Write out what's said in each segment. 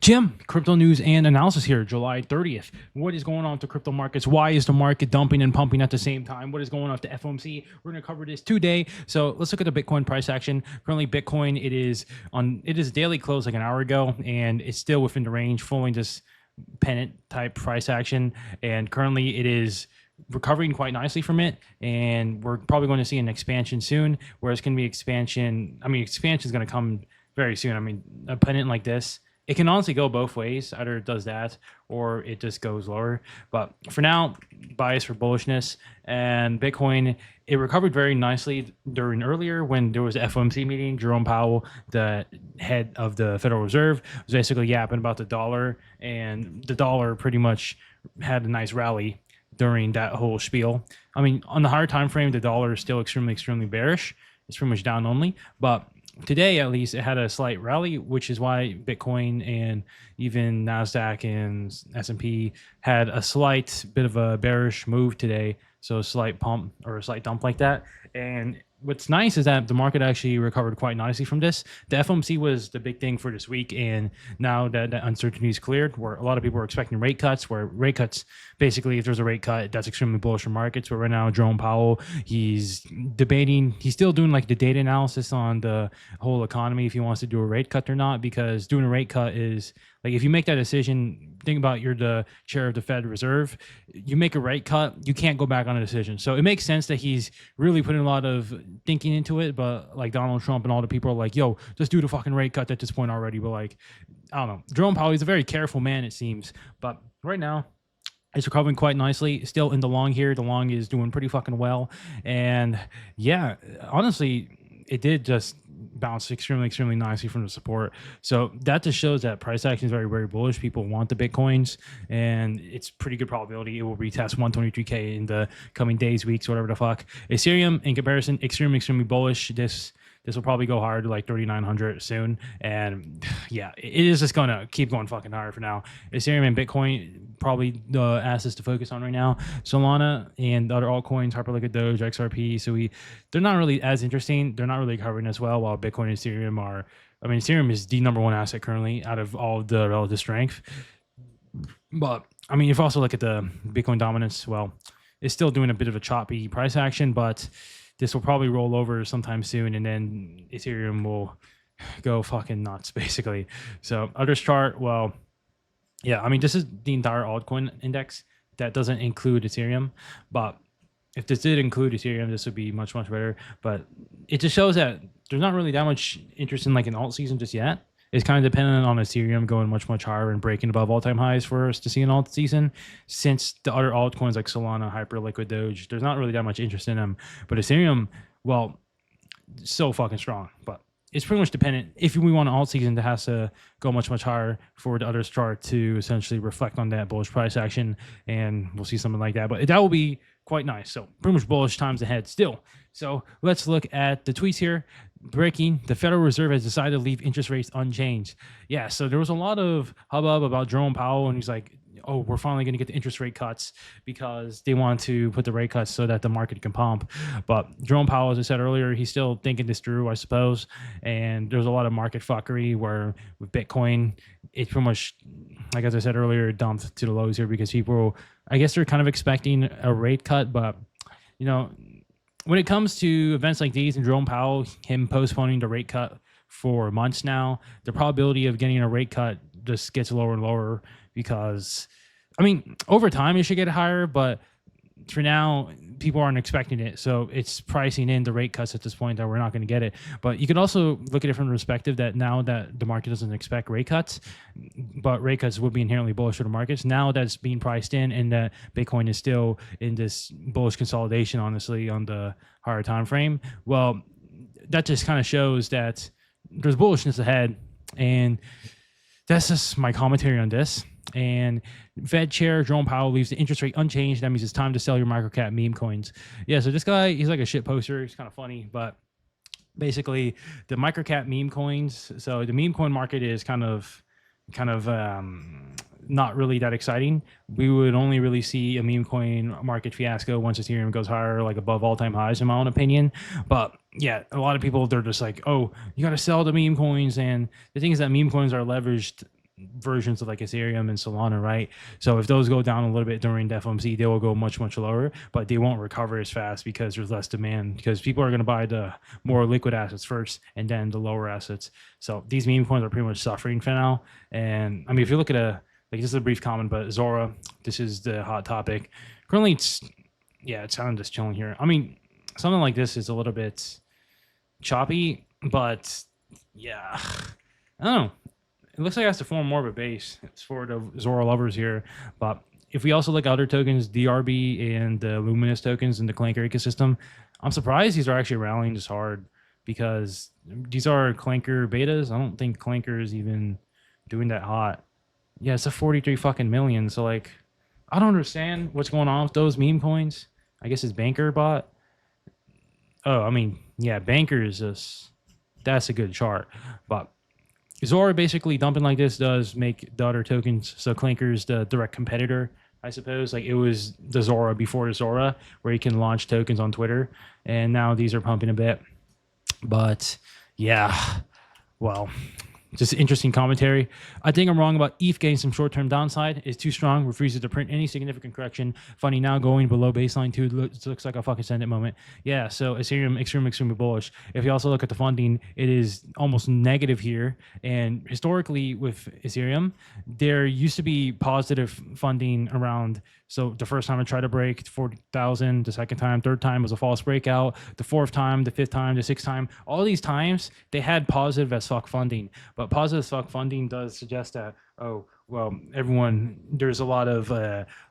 Jim, crypto news and analysis here, July 30th. What is going on with the crypto markets? Why is the market dumping and pumping at the same time? What is going on with the FOMC? We're going to cover this today. So let's look at the Bitcoin price action. Currently, Bitcoin, it is daily close like an hour ago, and it's still within the range, following this pennant type price action. And currently, it is recovering quite nicely from it, and we're probably going to see an expansion soon. Where it's going to be expansion. Expansion is going to come very soon. A pennant like this, it can honestly go both ways. Either it does that or it just goes lower. But for now, bias for bullishness. And Bitcoin, it recovered very nicely during earlier when there was the FOMC meeting. Jerome Powell, the head of the Federal Reserve, was basically yapping about the dollar. And the dollar pretty much had a nice rally during that whole spiel. On the higher time frame, the dollar is still extremely bearish. It's pretty much down only. But today, at least, it had a slight rally, which is why Bitcoin and even NASDAQ and S&P had a slight bit of a bearish move today. So a slight pump or a slight dump like that. And what's nice is that the market actually recovered quite nicely from this. The FOMC was the big thing for this week, and now that uncertainty is cleared, where a lot of people were expecting rate cuts, basically, if there's a rate cut, that's extremely bullish for markets. But right now, Jerome Powell, he's still doing like the data analysis on the whole economy, if he wants to do a rate cut or not, because doing a rate cut is, like, if you make that decision, think about you're the chair of the Fed Reserve, you make a rate cut, you can't go back on a decision. So it makes sense that he's really putting a lot of thinking into it. But like Donald Trump and all the people are like, yo, just do the fucking rate cut at this point already. But like, I don't know. Jerome Powell, he's a very careful man, it seems. But right now, it's recovering quite nicely. Still in the long here. The long is doing pretty fucking well. And yeah, honestly, it did just bounce extremely nicely from the support. So that just shows that price action is very bullish. People want the Bitcoins, and it's pretty good probability it will retest 123K in the coming days, weeks, whatever the fuck. Ethereum, in comparison, extremely bullish. This will probably go hard to like 3,900 soon. And yeah, it is just going to keep going fucking higher for now. Ethereum and Bitcoin, probably the assets to focus on right now. Solana and other altcoins, Hyperliquid, Doge, XRP. So they're not really as interesting. They're not really covering as well, while Bitcoin and Ethereum are. Ethereum is the number one asset currently out of all of the relative strength. But if you also look at the Bitcoin dominance, well, it's still doing a bit of a choppy price action, but this will probably roll over sometime soon, and then Ethereum will go fucking nuts, basically. So others chart, well, yeah, this is the entire altcoin index. That doesn't include Ethereum, but if this did include Ethereum, this would be much better. But it just shows that there's not really that much interest in like an alt season just yet. It's kind of dependent on Ethereum going much higher and breaking above all-time highs for us to see an alt season. Since the other altcoins like Solana, Hyperliquid, Doge, there's not really that much interest in them. But Ethereum, well, so fucking strong. But it's pretty much dependent. If we want an alt season, that has to go much higher for the others chart to essentially reflect on that bullish price action, and we'll see something like that. But that will be quite nice. So pretty much bullish times ahead still. So let's look at the tweets here. Breaking, the Federal Reserve has decided to leave interest rates unchanged. Yeah, so there was a lot of hubbub about Jerome Powell, and he's like, oh, we're finally going to get the interest rate cuts because they want to put the rate cuts so that the market can pump. But Jerome Powell, as I said earlier, he's still thinking this through, I suppose. And there's a lot of market fuckery where with Bitcoin, it's pretty much, like as I said earlier, dumped to the lows here because people, I guess they're kind of expecting a rate cut. But, when it comes to events like these and Jerome Powell, him postponing the rate cut for months now, the probability of getting a rate cut just gets lower and lower because, over time it should get higher, but for now, people aren't expecting it. So it's pricing in the rate cuts at this point that we're not going to get it. But you could also look at it from the perspective that now that the market doesn't expect rate cuts, but rate cuts would be inherently bullish for the markets. Now that's being priced in, and that Bitcoin is still in this bullish consolidation, honestly, on the higher time frame. Well, that just kind of shows that there's bullishness ahead. And that's just my commentary on this. And Fed Chair Jerome Powell leaves the interest rate unchanged. That means it's time to sell your microcap meme coins. Yeah, so this guy, he's like a shit poster. He's kind of funny, but basically the microcap meme coins. So the meme coin market is kind of not really that exciting. We would only really see a meme coin market fiasco once Ethereum goes higher, like above all-time highs, in my own opinion. But yeah, a lot of people, they're just like, oh, you got to sell the meme coins. And the thing is that meme coins are leveraged versions of like Ethereum and Solana, right? So if those go down a little bit during the FOMC, they will go much, much lower, but they won't recover as fast because there's less demand, because people are going to buy the more liquid assets first and then the lower assets. So these meme coins are pretty much suffering for now. And I mean, if you look at like this is a brief comment, but Zora, this is the hot topic. Currently, it's kind of just chilling here. I mean, something like this is a little bit choppy, but yeah, I don't know. It looks like it has to form more of a base. It's for the Zora lovers here. But if we also look at other tokens, DRB and the Luminous tokens in the Clanker ecosystem, I'm surprised these are actually rallying this hard, because these are Clanker betas. I don't think Clanker is even doing that hot. Yeah, it's a 43 fucking million. So like, I don't understand what's going on with those meme coins. I guess it's Banker bot. Oh, I mean, yeah, Banker is just, that's a good chart. But Zora basically dumping like this does make the other tokens. So Clanker is the direct competitor, I suppose. Like it was the Zora before the Zora, where you can launch tokens on Twitter, and now these are pumping a bit. But yeah, well, just interesting commentary. I think I'm wrong about ETH getting some short-term downside. It's too strong, refuses to print any significant correction. Funny now going below baseline too. Looks like a fucking send it moment. Yeah, so Ethereum extremely bullish. If you also look at the funding, it is almost negative here. And historically with Ethereum, there used to be positive funding around. So the first time I tried to break 40,000, the second time, third time was a false breakout, the fourth time, the fifth time, the sixth time, all these times they had positive as fuck funding. But positive as fuck funding does suggest that, oh, well, there's a lot of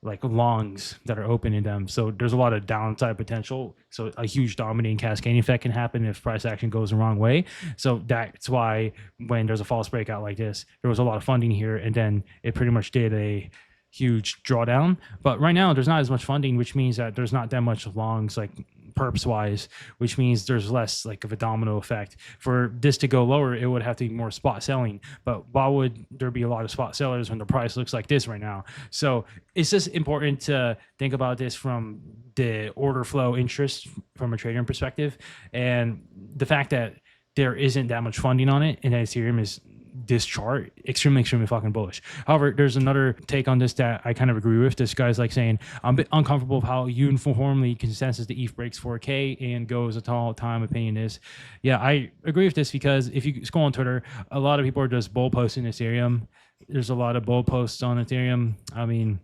like longs that are open in them. So there's a lot of downside potential. So a huge dominating cascading effect can happen if price action goes the wrong way. So that's why when there's a false breakout like this, there was a lot of funding here, and then it pretty much did a huge drawdown. But right now there's not as much funding, which means that there's not that much longs like perps wise, which means there's less like of a domino effect. For this to go lower, it would have to be more spot selling. But why would there be a lot of spot sellers when the price looks like this right now? So it's just important to think about this from the order flow interest from a trader perspective, and the fact that there isn't that much funding on it, and that Ethereum is this chart extremely fucking bullish. However, there's another take on this that I kind of agree with. This guy's like saying, I'm a bit uncomfortable with how uniformly consensus the ETH breaks 4K and goes a tall time opinion is. Yeah, I agree with this, because if you scroll on Twitter, a lot of people are just bull posting Ethereum. There's a lot of bull posts on Ethereum. I mean,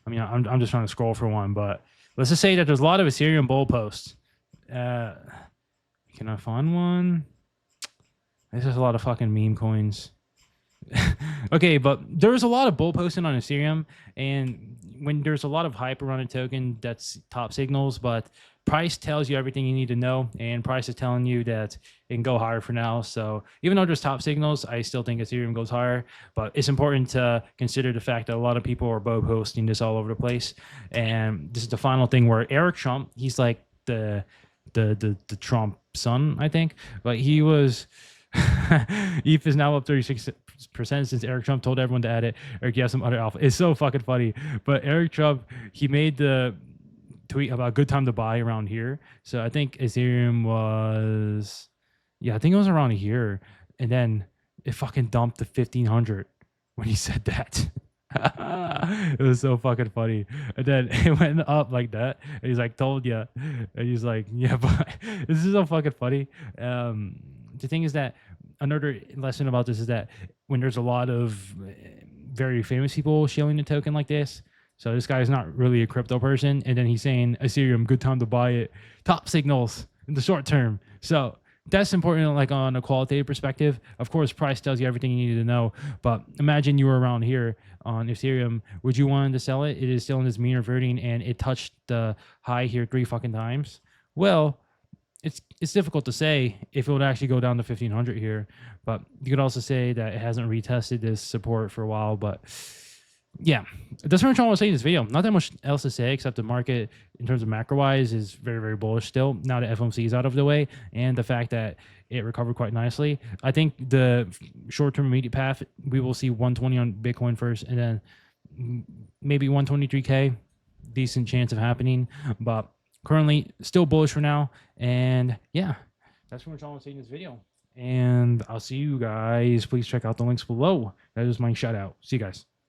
I'm just trying to scroll for one, but let's just say that there's a lot of Ethereum bull posts. Can I find one? There's just a lot of fucking meme coins. Okay, but there's a lot of bull posting on Ethereum, and when there's a lot of hype around a token, that's top signals, but price tells you everything you need to know, and price is telling you that it can go higher for now. So even though there's top signals, I still think Ethereum goes higher, but it's important to consider the fact that a lot of people are bull posting this all over the place. And this is the final thing where Eric Trump, he's like the Trump son, I think, but he was ETH is now up 36% since Eric Trump told everyone to add it. Eric, you have some other alpha. It's so fucking funny. But Eric Trump, he made the tweet about good time to buy around here. So I think Ethereum was, I think it was around here. And then it fucking dumped to 1,500 when he said that. It was so fucking funny. And then it went up like that. And he's like, told ya. And he's like, yeah, but this is so fucking funny. The thing is that another lesson about this is that when there's a lot of very famous people shilling the token like this, so this guy's not really a crypto person, and then he's saying Ethereum, good time to buy it, top signals in the short term. So that's important, like on a qualitative perspective. Of course, price tells you everything you need to know, but imagine you were around here on Ethereum. Would you want to sell it? It is still in this mean reverting, and it touched the high here 3 fucking times. Well, it's difficult to say if it would actually go down to 1,500 here, but you could also say that it hasn't retested this support for a while. But yeah, that's pretty much all I want to say in this video. Not that much else to say, except the market in terms of macro wise is very bullish still, now that FOMC is out of the way, and the fact that it recovered quite nicely. I think the short-term immediate path, we will see 120 on Bitcoin first, and then maybe 123K, decent chance of happening, but currently still bullish for now. And yeah, that's pretty much all I'm saying in this video. And I'll see you guys. Please check out the links below. That is my shout out. See you guys.